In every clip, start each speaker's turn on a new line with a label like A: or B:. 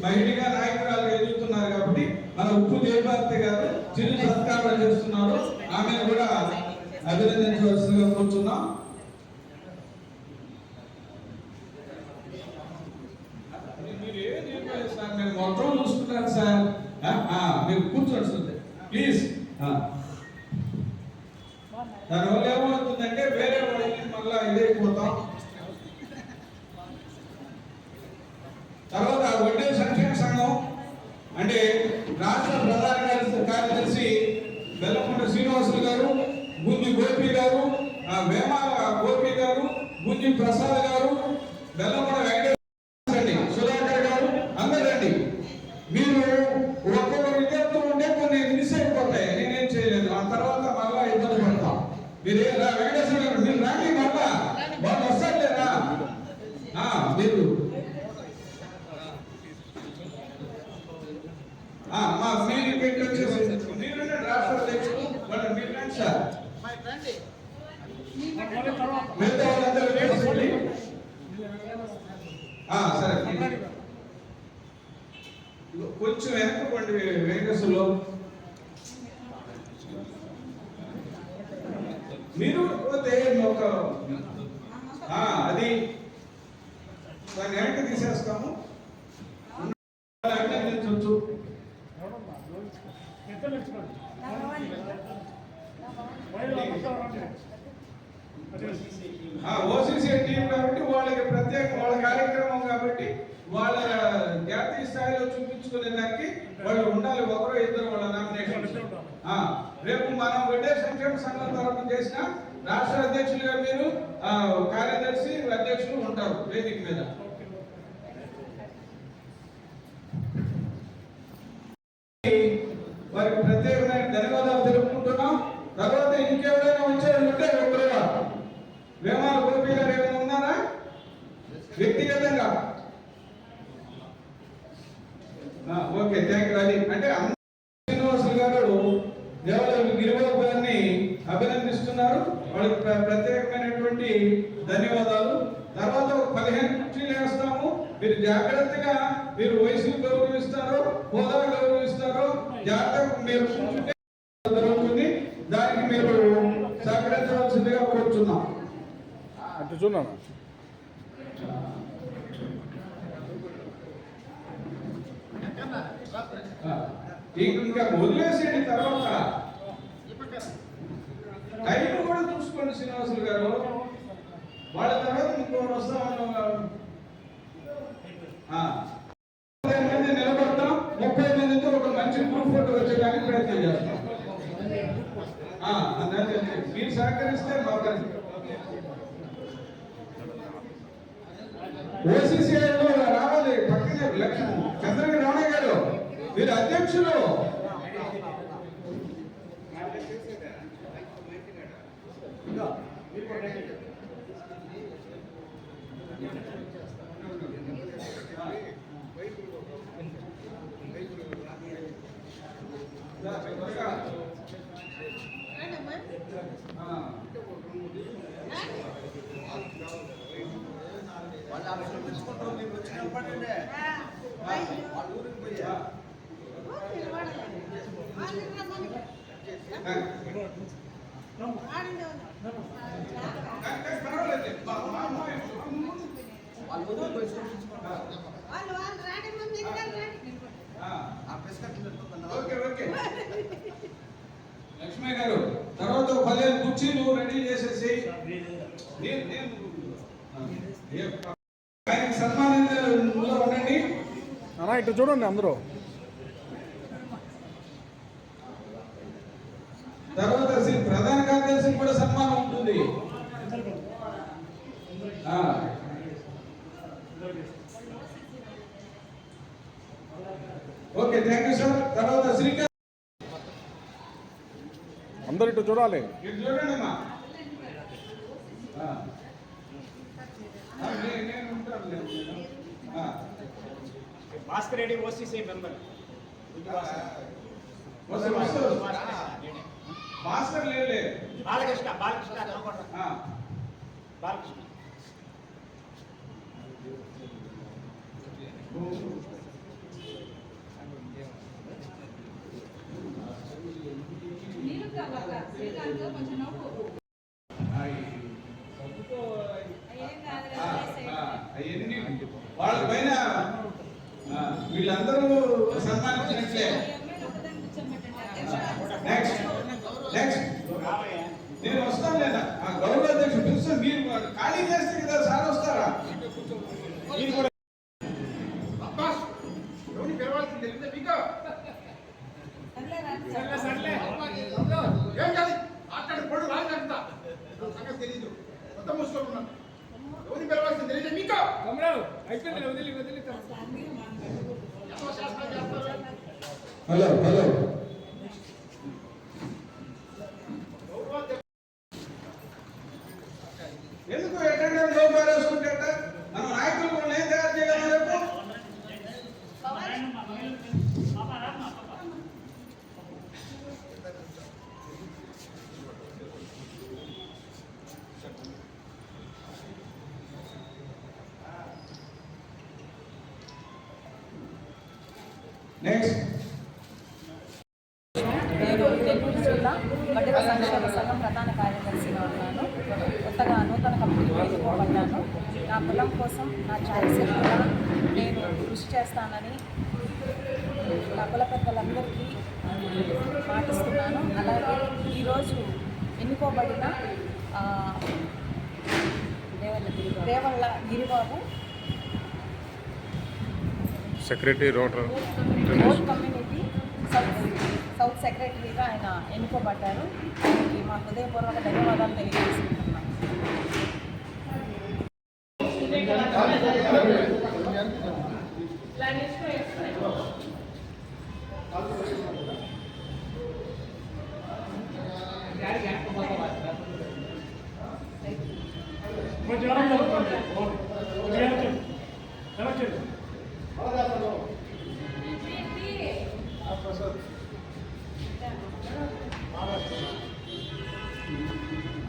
A: బయటిగా నాయకురాలు ఎదుగుతున్నారు కాబట్టి మన ఉప్పు జయభారతి గారు చిరు సత్కారం చేస్తున్నారు. ఆమెను కూడా అభినందించవలసిందిగా కోరుతున్నాం. మీరు ఏం చెప్పారు సార్? మీరు మొత్తం చూసుకుంటారు సార్. మీరు కూర్చోండి ప్లీజ్. దానివల్ల ఏమవుతుందంటే వేరే వాళ్ళకి మళ్ళా ఇదైపోతాం. తర్వాత వడ్డే సంక్షేమ సంఘం అంటే రాష్ట్ర ప్రధాన కార్యదర్శి బెల్లకొండ శ్రీనివాసులు గారు, గుంజి గోపి గారు, వేమాల గోపి గారు, గుంజి ప్రసాద్ గారు, బెల్లకొండ వెంకటేశ్వర సుధాకర్ గారు అందరూ రండి. మీరు ఒక్కొక్క విద్యార్థులు ఉంటే కొన్ని మిస్ అయిపోతాయి, నేనేం చేయలేదు. ఆ తర్వాత మళ్ళా ఇబ్బంది పడతాం. మీరు వెంకటేశ్వర గారు మీరు రాండి, మళ్ళా వాళ్ళు వస్తారులేరా? మీరు మీరు పెట్టొచ్చేసి మీరు రాష్ట్ర అధ్యక్షులు వాళ్ళు మీరు రండి సార్. మిగతా వాళ్ళందరూ వేసుకోండి. సరే కొంచెం వెనక్కండి వెంకటేశ్వర్లో. మీరు పోతే ఒక అది దాన్ని వెనక్కి తీసేస్తాము. ఓసీసీ టీం కాబట్టి వాళ్ళకి ప్రత్యేక వాళ్ళ కార్యక్రమం కాబట్టి వాళ్ళ జాతీయ స్థాయిలో చూపించుకునే దానికి వాళ్ళు ఉండాలి. ఒకరో ఇద్దరు వాళ్ళ నామినేషన్. రేపు మనం వడ్డే సంక్షేమ సంఘం తరఫున చేసిన రాష్ట్ర అధ్యక్షులుగా మీరు కార్యదర్శి అధ్యక్షులు ఉంటారు వేదిక మీద. వారికి ప్రత్యేకమైన ధన్యవాదాలు తెలుపుకుంటున్నాం. తర్వాత ఇంకెవరైనా వచ్చారంటే ఒకరు వేమాల గోపి గారు ఏమైనా ఉన్నారా వ్యక్తిగతంగా? Okay, thank you. అది అంటే శ్రీనివాసులు గారు దేవాలయం గిరిబాబు గారిని అభినందిస్తున్నారు. వాళ్ళకి ప్రత్యేకమైనటువంటి ధన్యవాదాలు. తర్వాత 15 కుర్చీలు వేస్తాము. మీరు జాగ్రత్తగా మీరు వయసు గౌరవిస్తారో హోదా గౌరవిస్తారో జాగ్రత్తగా మీరు జరుగుతుంది. దానికి మీరు సహకరించవలసిందిగా కోరుతున్నాం.
B: అటు చూడనా
A: ఇంకా వదిలేసేయండి. తర్వాత టైం కూడా చూసుకోండి శ్రీనివాసులు గారు. వాళ్ళ తర్వాత ఇంకోటి వస్తామన్నా మంది నిలబడతాం. 30 మందితో ఒక మంచి గ్రూప్ ఫోటో వచ్చేదానికి ప్రయత్నం చేస్తాం. మీరు సహకరిస్తే మాకు ఓసీసీఐలో రావాలి. పక్కనే చంద్రగిరి రాణయ్య గారు మీరు అధ్యక్షులు. లక్ష్మీ గారు తర్వాత 15 కుర్చీలు రెడీ చేసేసి సన్మానంలో ఉండండి.
B: ఇటు చూడండి అందరూ.
A: తర్వాత ప్రధాన కార్యదర్శికి కూడా సన్మానం ఉంటుంది. Okay, thank you sir. తర్వాత శ్రీకాంత్
B: అందరు ఇటు చూడాలి.
A: ఇటు చూడండి అమ్మా.
C: Bhaskar Reddy OCC member.
A: భాస్కర్ లేదు,
C: బాలకృష్ణ. బాలకృష్ణ.
A: అవన్నీ వాళ్ళ పైన వీళ్ళందరూ సన్మానించినట్లే. నెక్స్ట్ నెక్స్ట్ నేను వస్తాను లేదా ఆ గౌరవ అధ్యక్షుడు పిలుస్తాను. మీరు ఖాళీ చేస్తే కదా సార్ వస్తారా? మీరు కూడా
D: ఏం కాదు అక్కడ పొడు రాజంతా సంగతి తెలీదు మొత్తం మూసుకుంటున్నాను. ఎవరిని పిలవాల్సింది తెలియదు మీకు.
A: హలో హలో ఎందుకు అటెండెన్స్ లో పారేసుకుంటే మన నాయకులు కూడా ఏం తయారు చేయగలం రేపు? నెక్స్ట్
E: నేను నెల్లూరు జిల్లా బడ్డెర సంక్షేమ సంఘం ప్రధాన కార్యదర్శిగా ఉన్నాను. కొత్తగా నూతన కమిటీలో ఎన్నుకోబడ్డాను. నా కులం కోసం నా ఛాయశక్తిగా నేను కృషి చేస్తానని నా కుల పెద్దలందరికీ పాటిస్తున్నాను. అలాగే ఈరోజు ఎన్నుకోబడిన Devalla Giribabu
B: secretary road
E: community south సెక్రటరీగా ఆయన ఎన్నుకోబడ్డారు. ఆయనకి మా హృదయపూర్వక ధన్యవాదాలు తెలియజేసుకుంటున్నాం.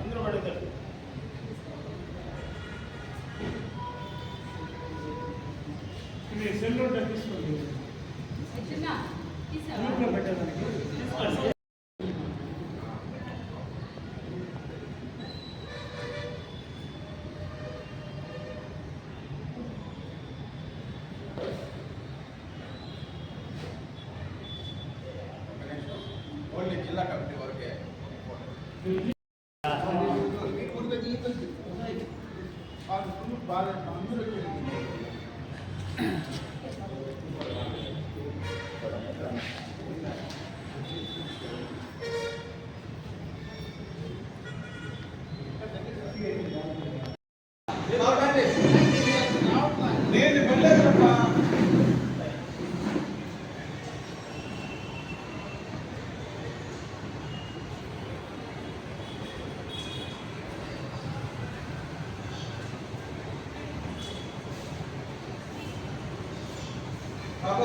D: అందరూ పడతారు. మీ సెల్ తీసుకోండి. పెట్టడానికి
A: ఓన్లీ జిల్లా కమిటీ వరకే. నేను వెళ్ళేదమ్మా.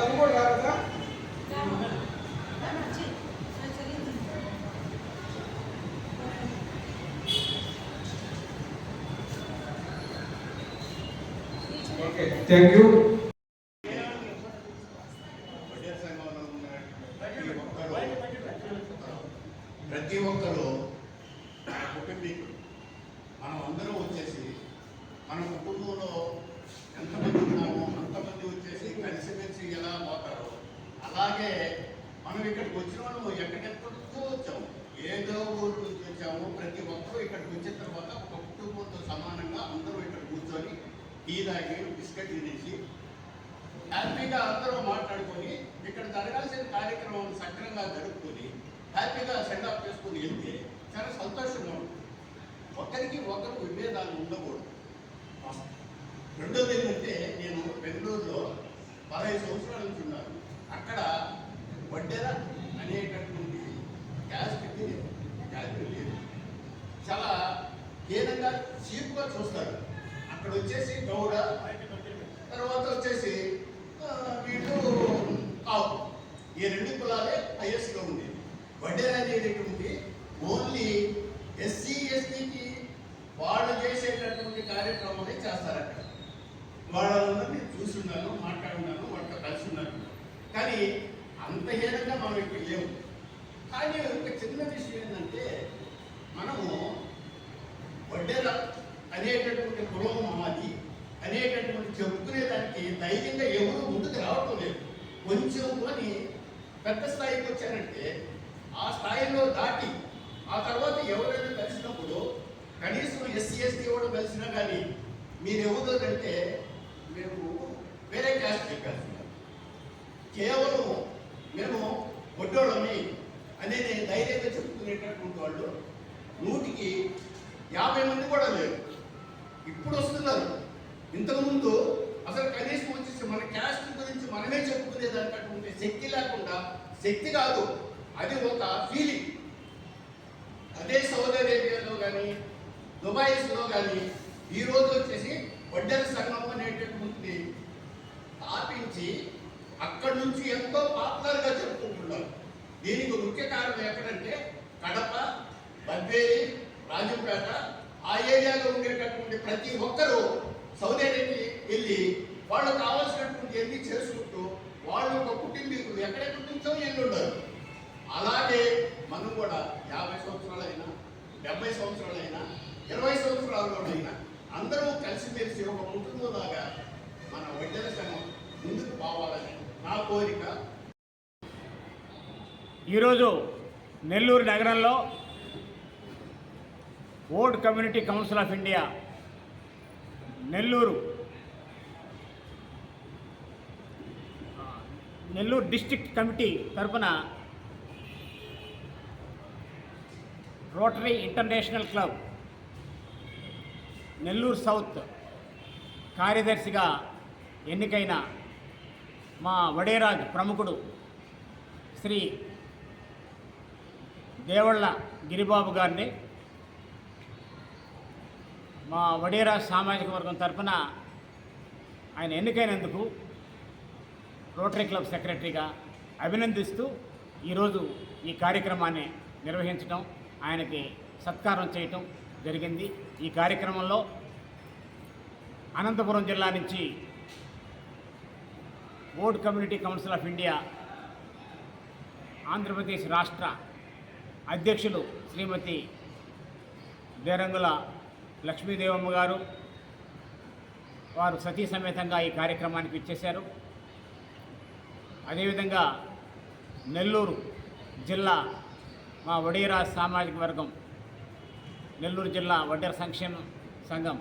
A: అది కూడా రాదా? Okay thank you.
F: ప్రతి ఒక్కరు కుటుంబీకులు మనం అందరం వచ్చేసి మన కుటుంబంలో ఎంతమంది ఉన్నామో అంతమంది వచ్చేసి కలిసిమెలిసి ఎలా పోతారో అలాగే మనం ఇక్కడికి వచ్చిన వాళ్ళు ఎక్కడెక్కడికో వచ్చాము, ఏదో ఊరు నుంచి వచ్చాము. ప్రతి ఒక్కరూ ఇక్కడికి వచ్చిన తర్వాత ఒక కుటుంబంతో సమానంగా అందరూ ఇక్కడ కూర్చొని టీ తాగి బిస్కెట్ తినేసి హ్యాపీగా అందరూ మాట్లాడుకొని ఇక్కడ జరగాల్సిన కార్యక్రమం సక్రమంగా జరుపుకొని హ్యాపీగా సెండ్ ఆఫ్ చేసుకుని వెళ్తే చాలా సంతోషంగా ఉంటుంది. ఒకరికి ఒకరు విభేదాలు ఉండకూడదు. రెండోది ఏంటంటే నేను బెంగళూరులో 15 సంవత్సరాల నుంచి ఉన్నాను. అక్కడ వడ్డెర అనేటటువంటి క్యాస్ట్కి వాల్యూ లేదు, చాలా హీనంగా చీప్గా చూస్తారు. అక్కడ వచ్చేసి గౌడ, తర్వాత వచ్చేసి వీళ్ళు కావు, ఈ 2 కులాలే హైయెస్ట్గా ఉండేది. వడ్డెర అనేటటువంటి ఓన్లీ ఎస్సీ ఎస్టీకి వాళ్ళు చేసేటటువంటి కార్యక్రమాలే చేస్తారు. అక్కడ వాళ్ళ అనేటటువంటి కులం మాది అనేటటువంటి చెప్పుకునేదానికి ధైర్యంగా ఎవరు ముందుకు రావటం లేదు. కొంచెం కొని పెద్ద స్థాయికి వచ్చారంటే ఆ స్థాయిలో దాటి ఆ తర్వాత ఎవరైనా కలిసినప్పుడు కనీసం ఎస్సీ ఎస్టీ ఎవరు కలిసినా కానీ మీరు ఎవరంటే మేము వేరే క్యాస్ట్ చెప్పారు, కేవలం మేము ఒడ్డోళ్ళని అనేది ధైర్యంగా చెప్పుకునేటటువంటి వాళ్ళు 100కి 50 మంది కూడా లేరు. ఇప్పుడు వస్తున్నారు. ఇంతకుముందు అసలు కనీసం వచ్చేసి మన క్యాస్ట్ గురించి మనమే చెప్పుకునేదానికటువంటి శక్తి లేకుండా, శక్తి కాదు అది ఒక ఫీలింగ్. అదే సౌదీ అరేబియాలో కానీ దుబాయ్స్లో కానీ ఈరోజు వచ్చేసి వడ్డెర సంఘం అనేటటువంటి స్థాపించి అక్కడి నుంచి ఎంతో పాపులర్గా చెప్పుకుంటున్నారు. దీనికి ముఖ్య కారణం ఎక్కడంటే కడప, బద్వేలి, రాజంపేట ఆ ఏరియాలో ఉండేటటువంటి ప్రతి ఒక్కరూ సౌదీ అరేబియా వెళ్ళి వాళ్ళు కావాల్సినటువంటి ఎన్ని చేసుకుంటూ వాళ్ళు ఒక కుటుంబీకులు ఎక్కడెక్కడి నుంచో వెళ్ళి ఉన్నారు. అలాగే మనం కూడా 50 సంవత్సరాలైనా 70 సంవత్సరాలైనా 20 సంవత్సరాల్లోనైనా అందరూ కలిసిమెలిసి ఒక కుటుంబంలాగా మన వడ్డెర సంఘం ముందుకు పోవాలని నా కోరిక.
C: ఈరోజు నెల్లూరు నగరంలో old community council of India Nellore district committee తరఫున rotary international club Nellore south కార్యదర్శిగా ఎన్నికైన మా వడేరాజ్ ప్రముఖుడు శ్రీ దేవళ్ళ గిరిబాబు గారిని మా వడేరాజ్ సామాజిక వర్గం తరఫున ఆయన ఎన్నికైనందుకు రోటరీ క్లబ్ సెక్రటరీగా అభినందిస్తూ ఈరోజు ఈ కార్యక్రమాన్ని నిర్వహించడం, ఆయనకి సత్కారం చేయటం జరిగింది. ఈ కార్యక్రమంలో అనంతపురం జిల్లా నుంచి old community council of India Andhra Pradesh రాష్ట్ర అధ్యక్షులు శ్రీమతి బేరంగుల లక్ష్మీదేవమ్మ గారు, వారు సతీ సమేతంగా ఈ కార్యక్రమానికి ఇచ్చేశారు. అదేవిధంగా నెల్లూరు జిల్లా మా వడేరాజ్ సామాజిక వర్గం నెల్లూరు జిల్లా వడ్డెర సంక్షేమ సంఘం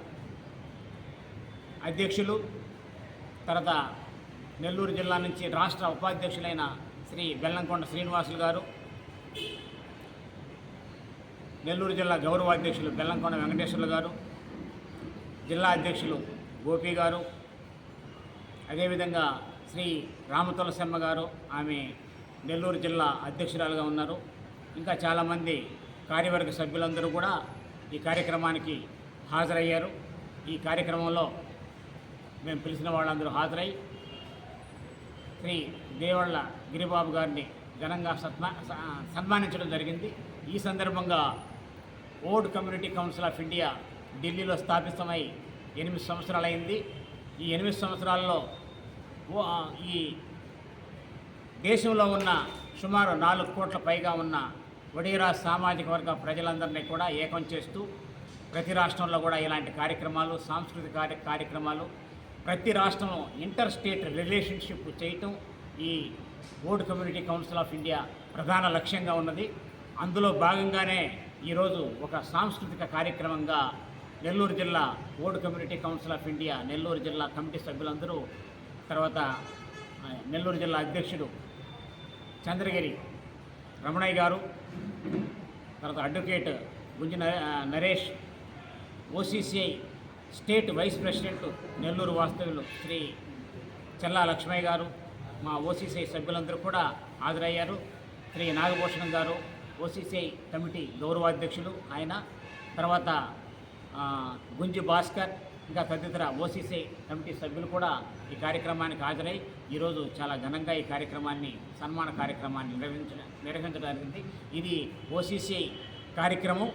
C: అధ్యక్షులు, తర్వాత నెల్లూరు జిల్లా నుంచి రాష్ట్ర ఉపాధ్యక్షులైన శ్రీ బెల్లంకొండ శ్రీనివాసులు గారు, నెల్లూరు జిల్లా గౌరవాధ్యక్షులు బెల్లంకొండ వెంకటేశ్వర్లు గారు, జిల్లా అధ్యక్షులు గోపి గారు, అదేవిధంగా శ్రీ రామతులసమ్మ గారు, ఆమె నెల్లూరు జిల్లా అధ్యక్షురాలుగా ఉన్నారు. ఇంకా చాలామంది కార్యవర్గ సభ్యులందరూ కూడా ఈ కార్యక్రమానికి హాజరయ్యారు. ఈ కార్యక్రమంలో మేము పిలిచిన వాళ్ళందరూ హాజరై శ్రీ దేవళ్ళ గిరిబాబు గారిని ఘనంగా సన్మానించడం జరిగింది. ఈ సందర్భంగా old community council of India ఢిల్లీలో స్థాపితమై 8 సంవత్సరాలైంది. ఈ 8 సంవత్సరాల్లో ఈ దేశంలో ఉన్న సుమారు 4 కోట్ల పైగా ఉన్న వడేరాజ్ సామాజిక వర్గ ప్రజలందరినీ కూడా ఏకం చేస్తూ ప్రతి రాష్ట్రంలో కూడా ఇలాంటి కార్యక్రమాలు, సాంస్కృతిక కార్యక్రమాలు, ప్రతి రాష్ట్రంలో ఇంటర్ స్టేట్ రిలేషన్షిప్ చేయటం ఈ old community council of India ప్రధాన లక్ష్యంగా ఉన్నది. అందులో భాగంగానే ఈరోజు ఒక సాంస్కృతిక కార్యక్రమంగా నెల్లూరు జిల్లా old community council of India Nellore జిల్లా కమిటీ సభ్యులందరూ, తర్వాత నెల్లూరు జిల్లా అధ్యక్షుడు చంద్రగిరి రమణయ్య గారు, తర్వాత advocate Gunji Naresh, OCCI state vice president Nellore వాస్తవ్యులు శ్రీ చెల్లా లక్ష్మయ్య గారు, మా ఓసీసీఐ సభ్యులందరూ కూడా హాజరయ్యారు. శ్రీ నాగభూషణం గారు ఓసీసీఐ కమిటీ గౌరవాధ్యక్షులు ఆయన, తర్వాత గుంజి భాస్కర్, ఇంకా తదితర ఓసీసీ కమిటీ సభ్యులు కూడా ఈ కార్యక్రమానికి హాజరై ఈరోజు చాలా ఘనంగా ఈ కార్యక్రమాన్ని, సన్మాన కార్యక్రమాన్ని నిర్వహించడానికి. ఇది ఓసీసీ కార్యక్రమం,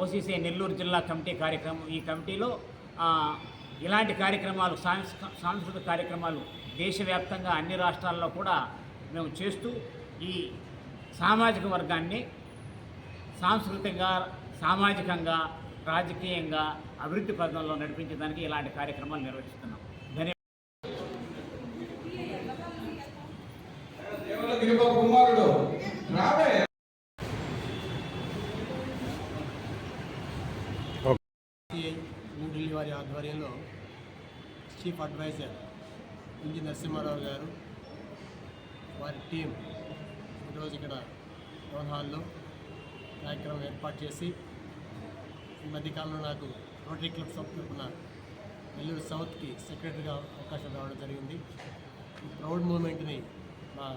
C: ఓసీసీ నెల్లూరు జిల్లా కమిటీ కార్యక్రమం. ఈ కమిటీలో ఇలాంటి కార్యక్రమాలు, సాంస్కృతిక కార్యక్రమాలు దేశవ్యాప్తంగా అన్ని రాష్ట్రాల్లో కూడా మేము చేస్తూ ఈ సామాజిక వర్గాన్ని సాంస్కృతికంగా, సామాజికంగా, రాజకీయంగా అభివృద్ధి పథంలో నడిపించడానికి ఇలాంటి కార్యక్రమాలు నిర్వహిస్తున్నాం.
A: దేవుల గిరిబాబు కుమారుడు రాబోయే
G: న్యూఢిల్లీ వారి ఆధ్వర్యంలో చీఫ్ అడ్వైజర్ ఇంజి నరసింహారావు గారు వారి టీం ఈరోజు ఇక్కడ టౌన్ హాల్లో కార్యక్రమం ఏర్పాటు చేసి ఈ మధ్యకాలంలో నాకు రోటరీ క్లబ్ తరఫున నెల్లూరు సౌత్కి సెక్రటరీగా అవకాశం రావడం జరిగింది. ఈ ప్రౌడ్ మూమెంట్ని మా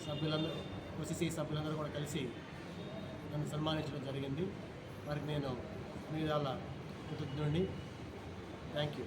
G: సభ్యులందరూ OCC సభ్యులందరూ కూడా కలిసి నన్ను సన్మానించడం జరిగింది. వారికి నేను మీ విధాల కృతజ్ఞుడిని. Thank you.